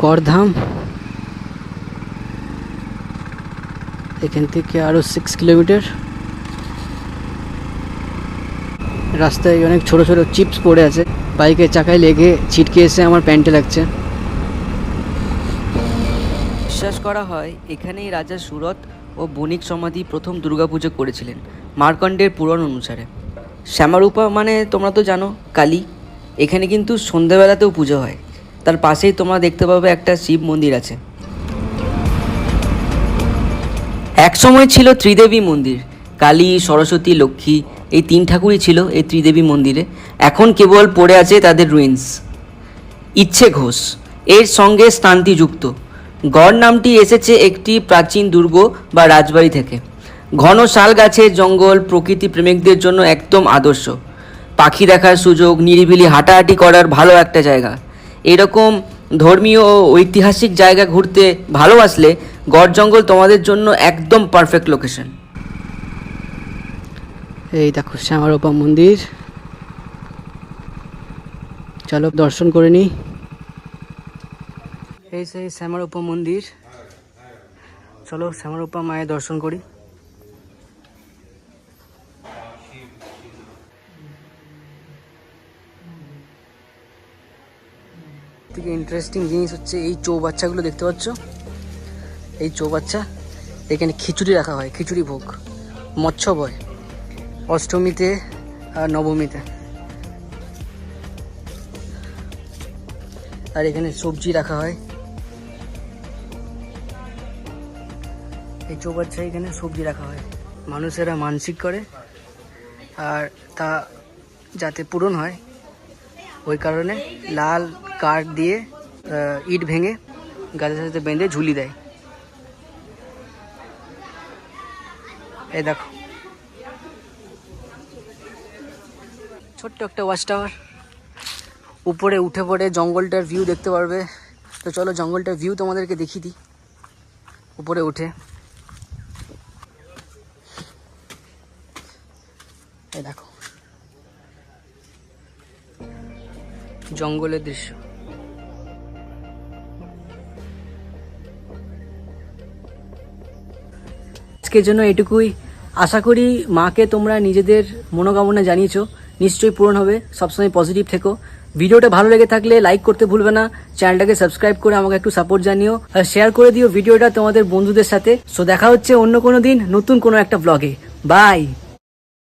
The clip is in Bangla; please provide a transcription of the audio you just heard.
গড়ধাম। এখান থেকে আরও 6 কিলোমিটার। রাস্তায় অনেক ছোট ছোট চিপস পড়ে আছে, বাইকের চাকায় লেগে ছিটকে এসে আমার প্যান্টে লাগছে। বিশ্বাস করা হয় এখানেই রাজা সুরত ও বণিক সমাধি প্রথম দুর্গাপুজো করেছিলেন মার্কণ্ডের পুরাণ অনুসারে। শ্যামারূপা মানে তোমরা তো জানো কালী, এখানে কিন্তু সন্ধ্যাবেলাতেও পুজো হয়। তার পাশেই তোমরা দেখতে পাবে একটা শিব মন্দির আছে। একসময় ছিল ত্রিদেবী মন্দির, কালী, সরস্বতী, লক্ষ্মী, এই 3 ঠাকুরই ছিল এই ত্রিদেবী মন্দিরে। এখন কেবল পড়ে আছে তাদের রুইন্স। ইচ্ছে ঘোষ এর সঙ্গে স্থানটিযুক্ত। গড় নামটি এসেছে একটি প্রাচীন দুর্গ বা রাজবাড়ি থেকে। ঘন শাল গাছের জঙ্গল প্রকৃতি প্রেমিকদের জন্য একদম আদর্শ। পাখি দেখার সুযোগ, নিরিবিলি হাঁটাহাঁটি করার ভালো একটা জায়গা। এরকম ধর্মীয় ও ঐতিহাসিক জায়গা ঘুরতে ভালোবাসলে গড় জঙ্গল তোমাদের জন্য একদম পারফেক্ট লোকেশন। এই দেখো শ্যামারূপা মন্দির, চলো দর্শন করে নিই। এই সেই শ্যামারূপা মন্দির, চলো শ্যামারূপা মায়ের দর্শন করি। থেকে ইন্টারেস্টিং জিনিস হচ্ছে এই চৌবাচ্চাগুলো দেখতে পাচ্ছ, এই চৌবাচ্চা, এখানে খিচুড়ি রাখা হয়, খিচুড়ি ভোগ মৎস্যব হয় অষ্টমীতে আর নবমীতে। আর এখানে সবজি রাখা হয়, এই চৌবাচ্চায় এখানে সবজি রাখা হয়। মানুষেরা মানসিক করে আর তা যাতে পূরণ হয় ওই কারণে লাল কাঠ দিয়ে ইট ভেঙে গাছের সাথে বেঁধে ঝুলি দেয়। এই দেখো ছোট্ট একটা ওয়াচ টাওয়ার, উপরে উঠে পড়ে জঙ্গলটার ভিউ দেখতে পারবে। তো চলো জঙ্গলটার ভিউ তোমাদেরকে দেখিয়ে দিই উপরে উঠে। এই দেখো জঙ্গলের দৃশ্য। আজকের জন্য এটুকুই। আশা করি মাকে তোমরা নিজেদের মনোকামনা জানিয়েছো, নিশ্চয়ই পূরণ হবে। সবসময় পজিটিভ থেকো। ভিডিওটা ভালো লেগে থাকলে লাইক করতে ভুলবে না, চ্যানেলটাকে সাবস্ক্রাইব করে আমাকে একটু সাপোর্ট জানিও, আর শেয়ার করে দিও ভিডিওটা তোমাদের বন্ধুদের সাথে। সো দেখা হচ্ছে অন্য কোনো দিন নতুন কোনো একটা ব্লগে। বাই।